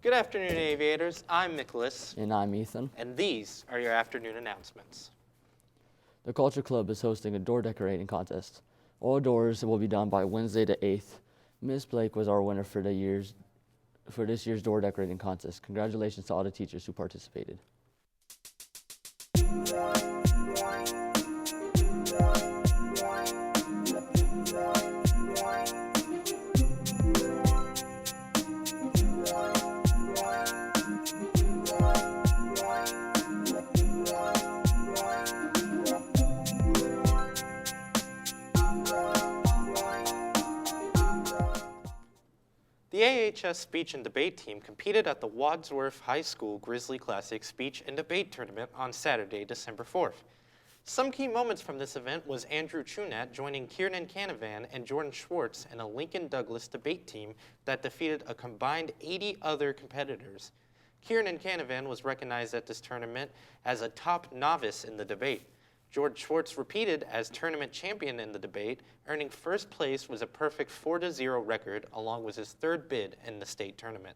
Good afternoon, aviators. I'm Nicholas. And I'm Ethan. And these are your afternoon announcements. The Culture Club is hosting a door decorating contest. All doors will be done by Wednesday the 8th. Miss Blake was our winner for this year's door decorating contest. Congratulations to all the teachers who participated. The AHS Speech and Debate team competed at the Wadsworth High School Grizzly Classic Speech and Debate Tournament on Saturday, December 4th. Some key moments from this event was Andrew Chunat joining Kieran Canavan and Jordan Schwartz in a Lincoln Douglas debate team that defeated a combined 80 other competitors. Kieran Canavan was recognized at this tournament as a top novice in the debate. George Schwartz repeated as tournament champion in the debate, earning first place with a perfect 4-0 record, along with his third bid in the state tournament.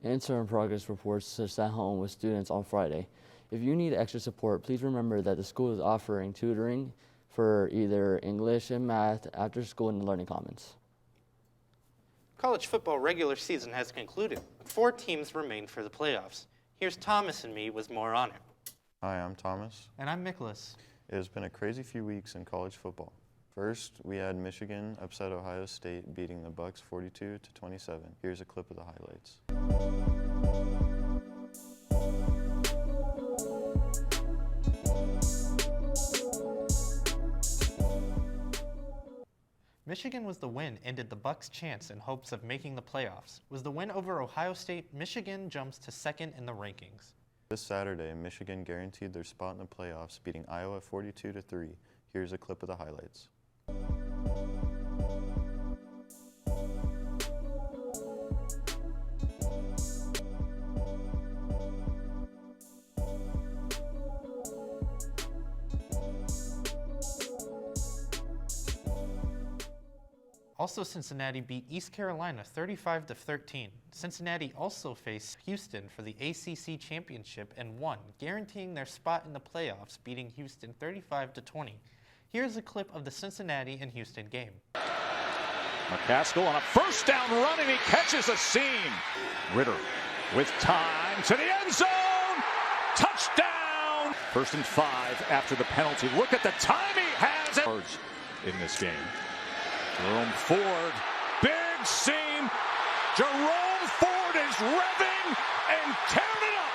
Answer and progress reports are sent home with students on Friday. If you need extra support, please remember that the school is offering tutoring for either English and math after school in the Learning Commons. College football regular season has concluded. 4 teams remain for the playoffs. Here's Thomas and me with more on it. Hi, I'm Thomas. And I'm Nicholas. It has been a crazy few weeks in college football. First, we had Michigan upset Ohio State, beating the Bucks 42-27. Here's a clip of the highlights. Michigan was the win ended the Bucks' chance in hopes of making the playoffs. Was the win over Ohio State, Michigan jumps to second in the rankings. This Saturday, Michigan guaranteed their spot in the playoffs, beating Iowa 42-3. Here's a clip of the highlights. Also, Cincinnati beat East Carolina 35-13. Cincinnati also faced Houston for the ACC championship and won, guaranteeing their spot in the playoffs, beating Houston 35-20. Here's a clip of the Cincinnati and Houston game. McCaskill on a first down run, and he catches a seam. Ritter with time to the end zone. Touchdown! 1st and 5 after the penalty. Look at the time he has it in this game. Jerome Ford, big seam. Jerome Ford is revving and tearing it up.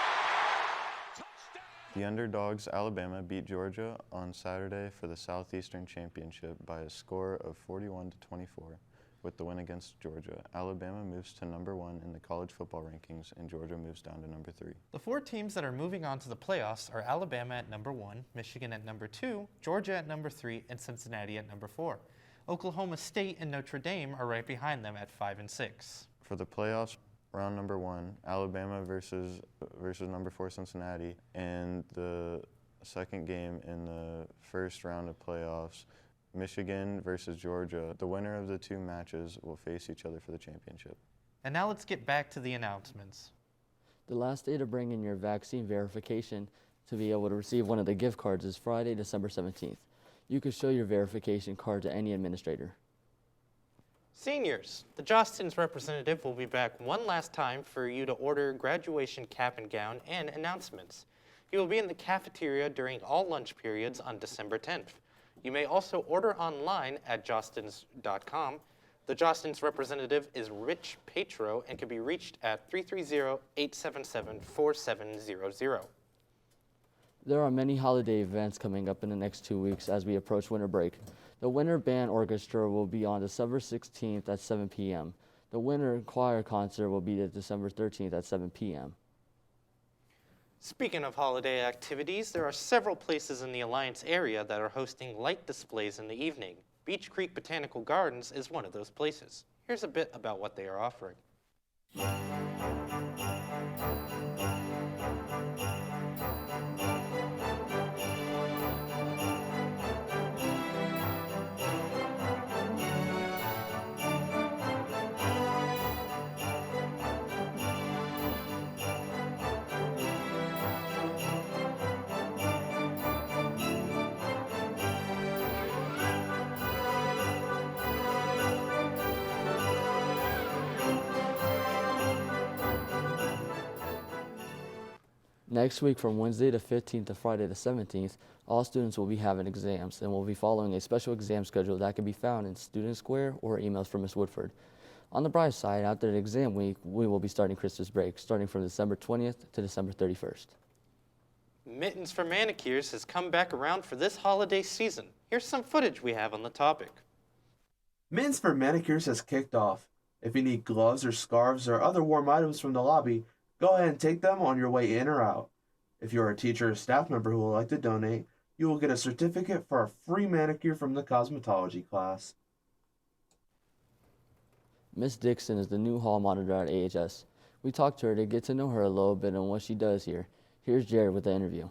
Touchdown. The underdogs, Alabama, beat Georgia on Saturday for the Southeastern Championship by a score of 41-24. With the win against Georgia, Alabama moves to number 1 in the college football rankings, and Georgia moves down to number 3. The 4 teams that are moving on to the playoffs are Alabama at number 1, Michigan at number 2, Georgia at number 3, and Cincinnati at number 4. Oklahoma State and Notre Dame are right behind them at 5 and 6. For the playoffs, round number 1, Alabama versus number 4 Cincinnati, and the second game in the first round of playoffs, Michigan versus Georgia. The winner of the 2 matches will face each other for the championship. And now let's get back to the announcements. The last day to bring in your vaccine verification to be able to receive one of the gift cards is Friday, December 17th. You can show your verification card to any administrator. Seniors, the Jostens representative will be back one last time for you to order graduation cap and gown and announcements. He will be in the cafeteria during all lunch periods on December 10th. You may also order online at jostens.com. The Jostens representative is Rich Petro and can be reached at 330-877-4700. There are many holiday events coming up in the next 2 weeks as we approach winter break. The Winter Band Orchestra will be on December 16th at 7 p.m. The Winter Choir Concert will be December 13th at 7 p.m. Speaking of holiday activities, there are several places in the Alliance area that are hosting light displays in the evening. Beach Creek Botanical Gardens is one of those places. Here's a bit about what they are offering. Next week, from Wednesday the 15th to Friday the 17th, all students will be having exams and will be following a special exam schedule that can be found in Student Square or emails from Ms. Woodford. On the bright side, after the exam week, we will be starting Christmas break, starting from December 20th to December 31st. Mittens for Manicures has come back around for this holiday season. Here's some footage we have on the topic. Mittens for Manicures has kicked off. If you need gloves or scarves or other warm items from the lobby, go ahead and take them on your way in or out. If you're a teacher or staff member who would like to donate, you will get a certificate for a free manicure from the cosmetology class. Miss Dixon is the new hall monitor at AHS. We talked to her to get to know her a little bit and what she does here. Here's Jared with the interview.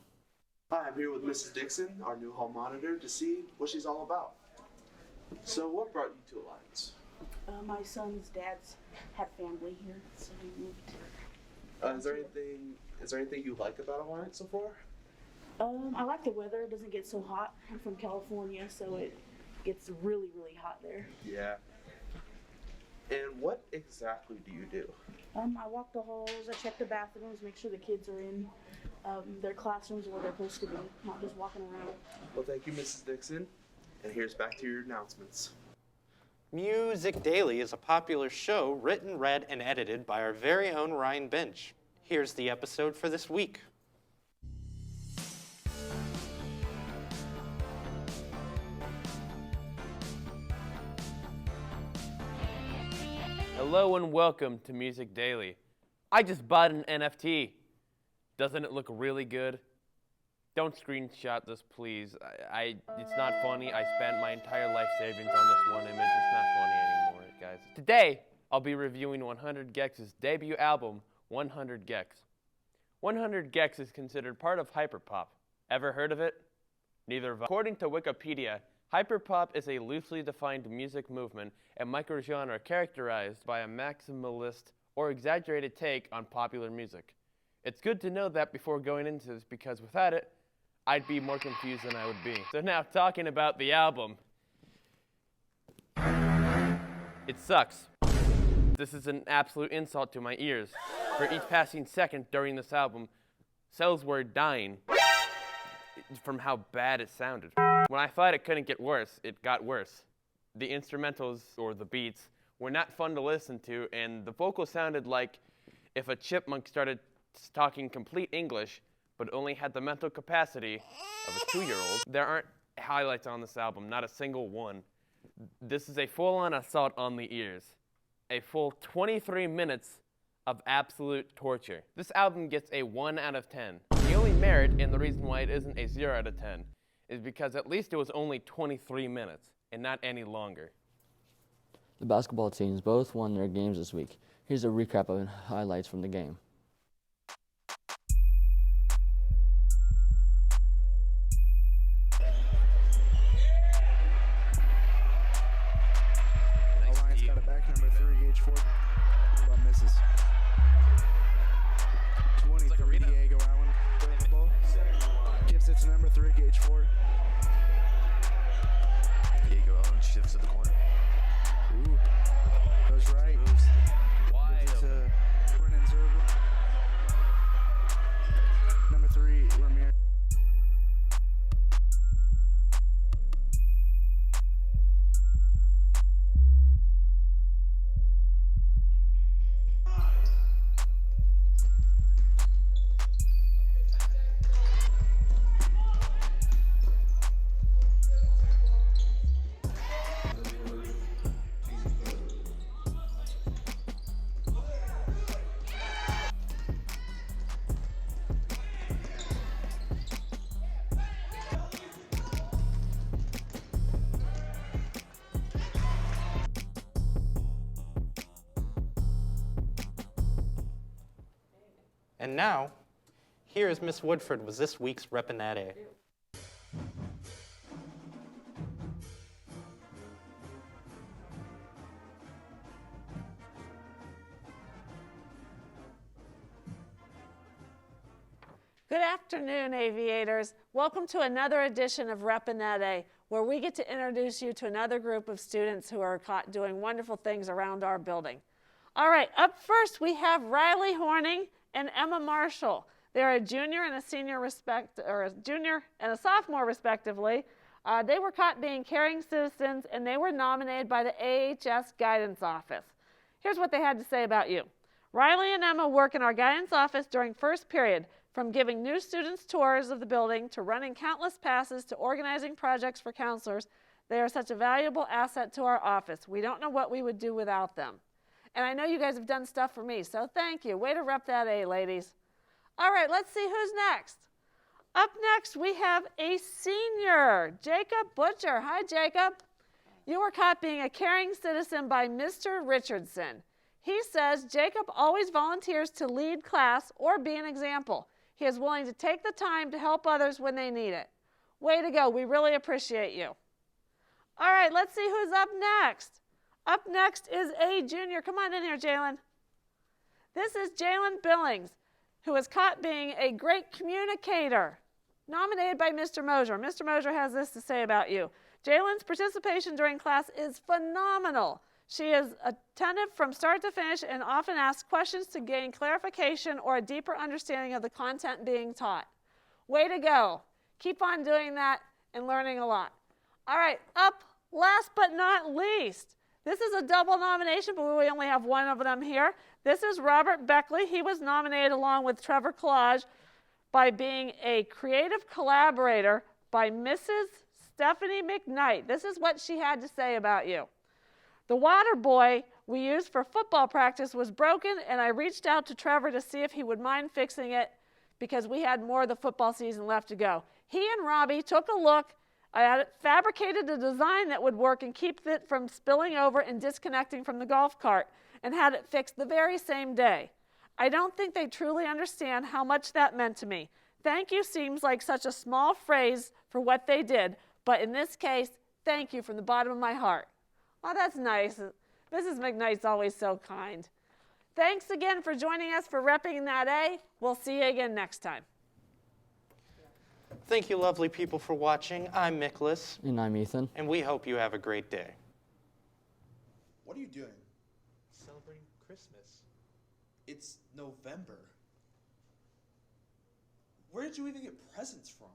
Hi, I'm here with Mrs. Dixon, our new hall monitor, to see what she's all about. So what brought you to Alliance? My son's dad's had family here, so we moved. Is there anything you like about Alliance so far? I like the weather. It doesn't get so hot. I'm from California, so it gets really, really hot there. Yeah. And what exactly do you do? I walk the halls, I check the bathrooms, make sure the kids are in their classrooms where they're supposed to be, not just walking around. Well, thank you, Mrs. Dixon. And here's back to your announcements. Music Daily is a popular show written, read, and edited by our very own Ryan Bench. Here's the episode for this week. Hello and welcome to Music Daily. I just bought an NFT. Doesn't it look really good? Don't screenshot this, please. It's not funny. I spent my entire life savings on this one image. It's not funny anymore, guys. Today, I'll be reviewing 100 Gex' debut album, 100 Gex. 100 Gex is considered part of hyperpop. Ever heard of it? Neither have I. According to Wikipedia, hyperpop is a loosely defined music movement and microgenre characterized by a maximalist or exaggerated take on popular music. It's good to know that before going into this because without it, I'd be more confused than I would be. So now talking about the album. It sucks. This is an absolute insult to my ears. For each passing second during this album, cells were dying from how bad it sounded. When I thought it couldn't get worse, it got worse. The instrumentals, or the beats, were not fun to listen to, and the vocals sounded like if a chipmunk started talking complete English, but only had the mental capacity of a 2-year-old. There aren't highlights on this album, not a single one. This is a full-on assault on the ears. A full 23 minutes of absolute torture. This album gets a 1 out of 10. The only merit, and the reason why it isn't a 0 out of 10, is because at least it was only 23 minutes, and not any longer. The basketball teams both won their games this week. Here's a recap of highlights from the game. Alliance got it back, number 3, Gage Ford. About misses. 23, Diego Allen. With the ball. Gives it to number 3, Gage Ford. Diego Allen shifts to the corner. Ooh. Goes right. Moves. Wide Gives it open. to Brennan Zerber. Number 3, Ramirez. And now, here is Miss Woodford with this week's Repanate. Good afternoon, aviators. Welcome to another edition of Repanate, where we get to introduce you to another group of students who are doing wonderful things around our building. All right, up first we have Riley Horning and Emma Marshall. They're a junior and a senior or a junior and a sophomore respectively. They were caught being caring citizens, and they were nominated by the AHS Guidance Office. Here's what they had to say about you. Riley and Emma work in our guidance office during first period, from giving new students tours of the building to running countless passes to organizing projects for counselors. They are such a valuable asset to our office. We don't know what we would do without them. And I know you guys have done stuff for me, so thank you. Way to rep that A, ladies. All right, let's see who's next. Up next, we have a senior, Jacob Butcher. Hi, Jacob. You were caught being a caring citizen by Mr. Richardson. He says Jacob always volunteers to lead class or be an example. He is willing to take the time to help others when they need it. Way to go. We really appreciate you. All right, let's see who's up next. Up next is a junior. Come on in here, Jalen. This is Jalen Billings, who was caught being a great communicator, nominated by Mr. Mosier. Mr. Mosier has this to say about you. Jalen's participation during class is phenomenal. She is attentive from start to finish and often asks questions to gain clarification or a deeper understanding of the content being taught. Way to go. Keep on doing that and learning a lot. All right, up last but not least. This is a double nomination, but we only have one of them here. This is Robert Beckley. He was nominated along with Trevor Collage by being a creative collaborator by Mrs. Stephanie McKnight. This is what she had to say about you. The water boy we used for football practice was broken, and I reached out to Trevor to see if he would mind fixing it because we had more of the football season left to go. He and Robbie took a look at it, fabricated a design that would work and keep it from spilling over and disconnecting from the golf cart, and had it fixed the very same day. I don't think they truly understand how much that meant to me. Thank you seems like such a small phrase for what they did, but in this case, thank you from the bottom of my heart. Oh, that's nice. Mrs. McKnight's always so kind. Thanks again for joining us for Repping That A. We'll see you again next time. Thank you, lovely people, for watching. I'm Nicholas. And I'm Ethan. And we hope you have a great day. What are you doing? Celebrating Christmas. It's November. Where did you even get presents from?